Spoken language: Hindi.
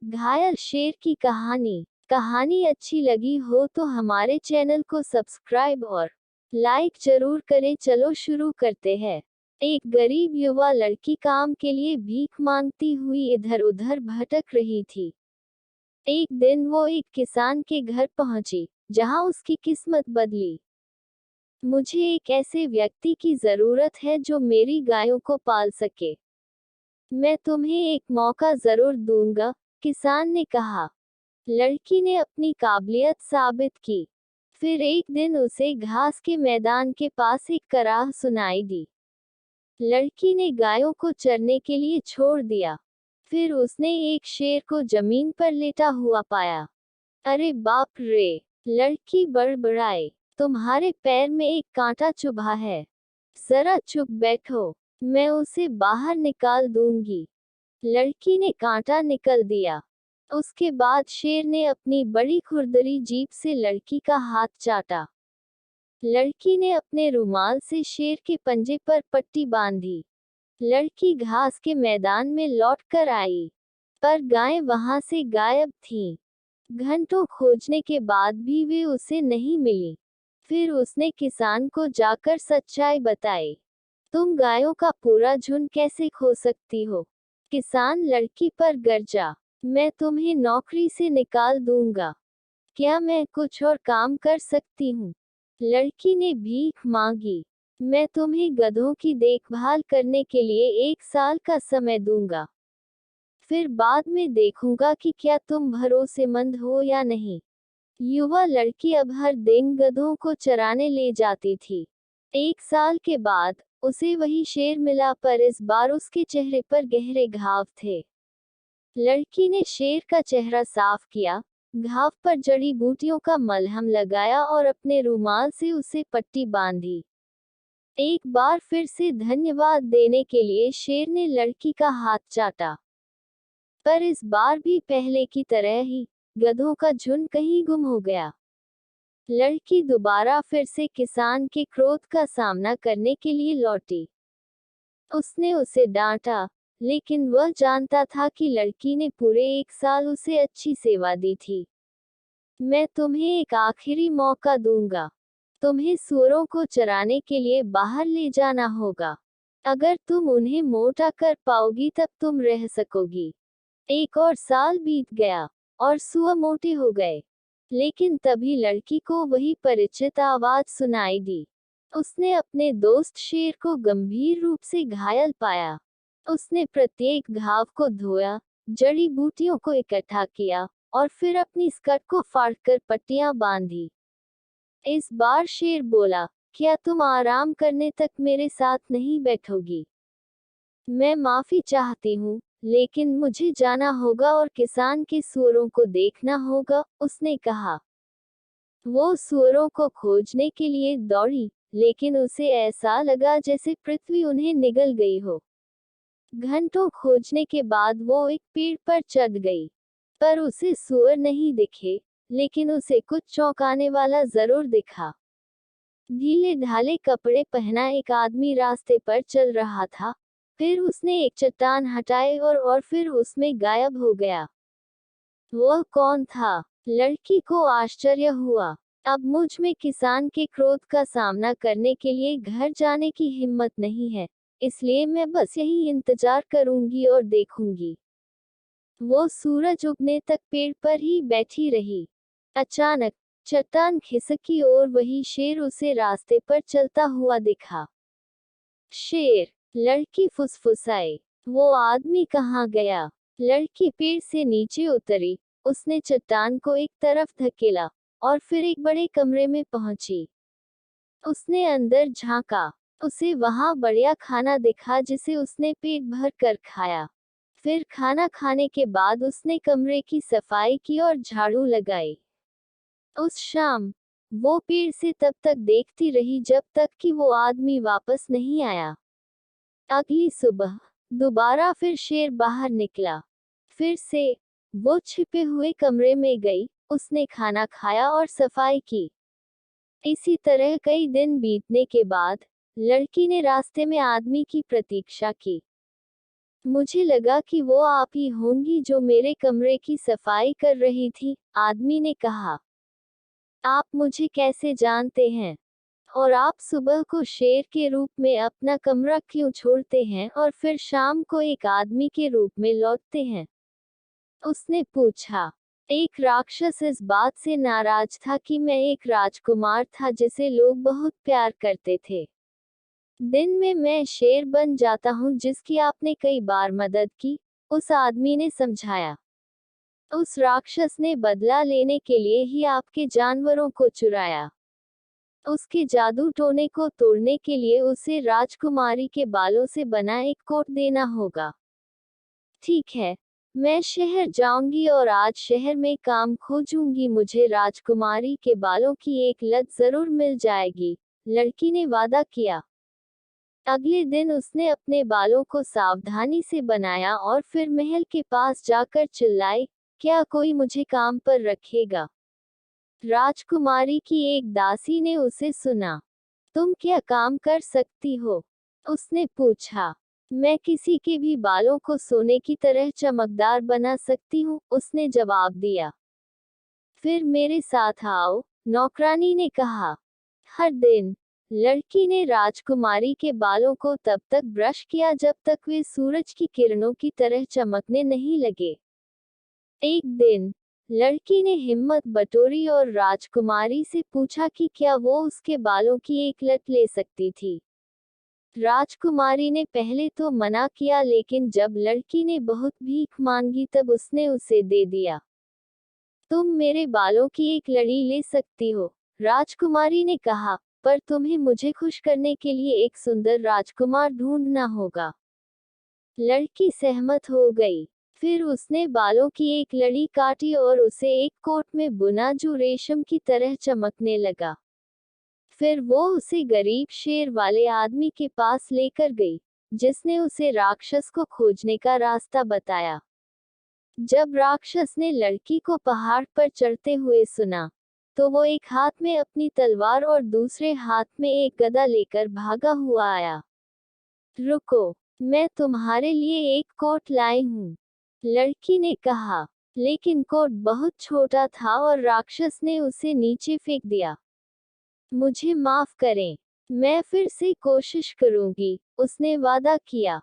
घायल शेर की कहानी। कहानी अच्छी लगी हो तो हमारे चैनल को सब्सक्राइब और लाइक जरूर करें। चलो शुरू करते हैं। एक गरीब युवा लड़की काम के लिए भीख मांगती हुई इधर उधर भटक रही थी। एक दिन वो एक किसान के घर पहुंची, जहां उसकी किस्मत बदली। मुझे एक ऐसे व्यक्ति की जरूरत है जो मेरी गायों को पाल सके। मैं तुम्हें एक मौका जरूर दूंगा, किसान ने कहा। लड़की ने अपनी काबिलियत साबित की। फिर एक दिन उसे घास के मैदान के पास एक कराह सुनाई दी। लड़की ने गायों को चरने के लिए छोड़ दिया। फिर उसने एक शेर को जमीन पर लेटा हुआ पाया। अरे बाप रे! लड़की बड़बड़ाई, तुम्हारे पैर में एक कांटा चुभा है। जरा चुप बैठो, मैं उसे बाहर निकाल दूंगी। लड़की ने कांटा निकल दिया। उसके बाद शेर ने अपनी बड़ी खुरदरी जीभ से लड़की का हाथ चाटा। लड़की ने अपने रुमाल से शेर के पंजे पर पट्टी बांधी। लड़की घास के मैदान में लौट कर आई, पर गायें वहां से गायब थीं। घंटों खोजने के बाद भी वे उसे नहीं मिली। फिर उसने किसान को जाकर सच्चाई बताई। तुम गायों का पूरा झुंड कैसे खो सकती हो? किसान लड़की पर गरजा। मैं तुम्हें नौकरी से निकाल दूंगा। क्या मैं कुछ और काम कर सकती हूँ? लड़की ने भीख मांगी। मैं तुम्हें गधों की देखभाल करने के लिए 1 साल का समय दूंगा। फिर बाद में देखूंगा कि क्या तुम भरोसेमंद हो या नहीं। युवा लड़की अब हर दिन गधों को चराने ले जाती थी। 1 साल के बाद उसे वही शेर मिला, पर इस बार उसके चेहरे पर गहरे घाव थे। लड़की ने शेर का चेहरा साफ किया, घाव पर जड़ी बूटियों का मलहम लगाया और अपने रुमाल से उसे पट्टी बांधी। एक बार फिर से धन्यवाद देने के लिए शेर ने लड़की का हाथ चाटा। पर इस बार भी पहले की तरह ही गधों का झुंड कहीं गुम हो गया। लड़की दोबारा फिर से किसान के क्रोध का सामना करने के लिए लौटी। उसने उसे डांटा, लेकिन वह जानता था कि लड़की ने पूरे 1 साल उसे अच्छी सेवा दी थी। मैं तुम्हें एक आखिरी मौका दूंगा। तुम्हें सूअरों को चराने के लिए बाहर ले जाना होगा। अगर तुम उन्हें मोटा कर पाओगी तब तुम रह सकोगी। 1 और साल बीत गया, और सूअर मोटे हो गए। लेकिन तभी लड़की को वही परिचित आवाज सुनाई दी। उसने अपने दोस्त शेर को गंभीर रूप से घायल पाया। उसने प्रत्येक घाव को धोया, जड़ी बूटियों को इकट्ठा किया, और फिर अपनी स्कर्ट को फाड़कर पट्टियां बांधी। इस बार शेर बोला, क्या तुम आराम करने तक मेरे साथ नहीं बैठोगी? मैं माफी चाहती हूँ, लेकिन मुझे जाना होगा और किसान के सूअरों को देखना होगा, उसने कहा। वो सूअरों को खोजने के लिए दौड़ी, लेकिन उसे ऐसा लगा जैसे पृथ्वी उन्हें निगल गई हो। घंटों खोजने के बाद वो एक पेड़ पर चढ़ गई, पर उसे सूअर नहीं दिखे, लेकिन उसे कुछ चौंकाने वाला जरूर दिखा। ढीले ढाले कपड़े पहना एक आदमी रास्ते पर चल रहा था। फिर उसने एक चट्टान हटाई और फिर उसमें गायब हो गया। वह कौन था? लड़की को आश्चर्य हुआ। अब मुझ में किसान के क्रोध का सामना करने के लिए घर जाने की हिम्मत नहीं है, इसलिए मैं बस यही इंतजार करूंगी और देखूंगी। वो सूरज उगने तक पेड़ पर ही बैठी रही। अचानक चट्टान खिसकी और वही शेर उसे रास्ते पर चलता हुआ दिखा। शेर! लड़की फुसफुसाई। वो आदमी कहाँ गया? लड़की पेड़ से नीचे उतरी। उसने चट्टान को एक तरफ धकेला, और फिर एक बड़े कमरे में पहुंची। उसने अंदर झांका। उसे वहां बढ़िया खाना दिखा जिसे उसने पेट भर कर खाया। फिर खाना खाने के बाद उसने कमरे की सफाई की और झाड़ू लगाई। उस शाम वो पेड़ से तब तक देखती रही जब तक कि वो आदमी वापस नहीं आया। अगली सुबह दोबारा फिर शेर बाहर निकला। फिर से वो छिपे हुए कमरे में गई। उसने खाना खाया और सफाई की। इसी तरह कई दिन बीतने के बाद लड़की ने रास्ते में आदमी की प्रतीक्षा की। मुझे लगा कि वो आप ही होंगी जो मेरे कमरे की सफाई कर रही थी। आदमी ने कहा, आप मुझे कैसे जानते हैं? और आप सुबह को शेर के रूप में अपना कमरा क्यों छोड़ते हैं और फिर शाम को एक आदमी के रूप में लौटते हैं? उसने पूछा। एक राक्षस इस बात से नाराज था कि मैं एक राजकुमार था जिसे लोग बहुत प्यार करते थे। दिन में मैं शेर बन जाता हूँ जिसकी आपने कई बार मदद की, उस आदमी ने समझाया। उस राक्षस ने बदला लेने के लिए ही आपके जानवरों को चुराया। उसके जादू टोने को तोड़ने के लिए उसे राजकुमारी के बालों से बना एक कोट देना होगा। ठीक है, मैं शहर जाऊंगी और आज शहर में काम खोजूंगी, मुझे राजकुमारी के बालों की एक लत जरूर मिल जाएगी, लड़की ने वादा किया। अगले दिन उसने अपने बालों को सावधानी से बनाया और फिर महल के पास जाकर चिल्लाई, क्या कोई मुझे काम पर रखेगा? राजकुमारी की एक दासी ने उसे सुना। तुम क्या काम कर सकती हो? उसने पूछा। मैं किसी के भी बालों को सोने की तरह चमकदार बना सकती हूँ, उसने जवाब दिया। फिर मेरे साथ आओ, नौकरानी ने कहा। हर दिन लड़की ने राजकुमारी के बालों को तब तक ब्रश किया जब तक वे सूरज की किरणों की तरह चमकने नहीं लगे। एक दिन लड़की ने हिम्मत बटोरी और राजकुमारी से पूछा कि क्या वो उसके बालों की एक लट ले सकती थी। राजकुमारी ने पहले तो मना किया, लेकिन जब लड़की ने बहुत भीख मांगी तब उसने उसे दे दिया। तुम मेरे बालों की एक लड़ी ले सकती हो, राजकुमारी ने कहा, पर तुम्हें मुझे खुश करने के लिए एक सुंदर राजकुमार ढूंढना होगा। लड़की सहमत हो गई। फिर उसने बालों की एक लड़ी काटी और उसे एक कोट में बुना जो रेशम की तरह चमकने लगा। फिर वो उसे गरीब शेर वाले आदमी के पास लेकर गई, जिसने उसे राक्षस को खोजने का रास्ता बताया। जब राक्षस ने लड़की को पहाड़ पर चढ़ते हुए सुना, तो वो एक हाथ में अपनी तलवार और दूसरे हाथ में एक गदा लेकर भागा हुआ आया। रुको, मैं तुम्हारे लिए एक कोट लाई हूँ, लड़की ने कहा। लेकिन कोट बहुत छोटा था और राक्षस ने उसे नीचे फेंक दिया। मुझे माफ करें, मैं फिर से कोशिश करूंगी, उसने वादा किया।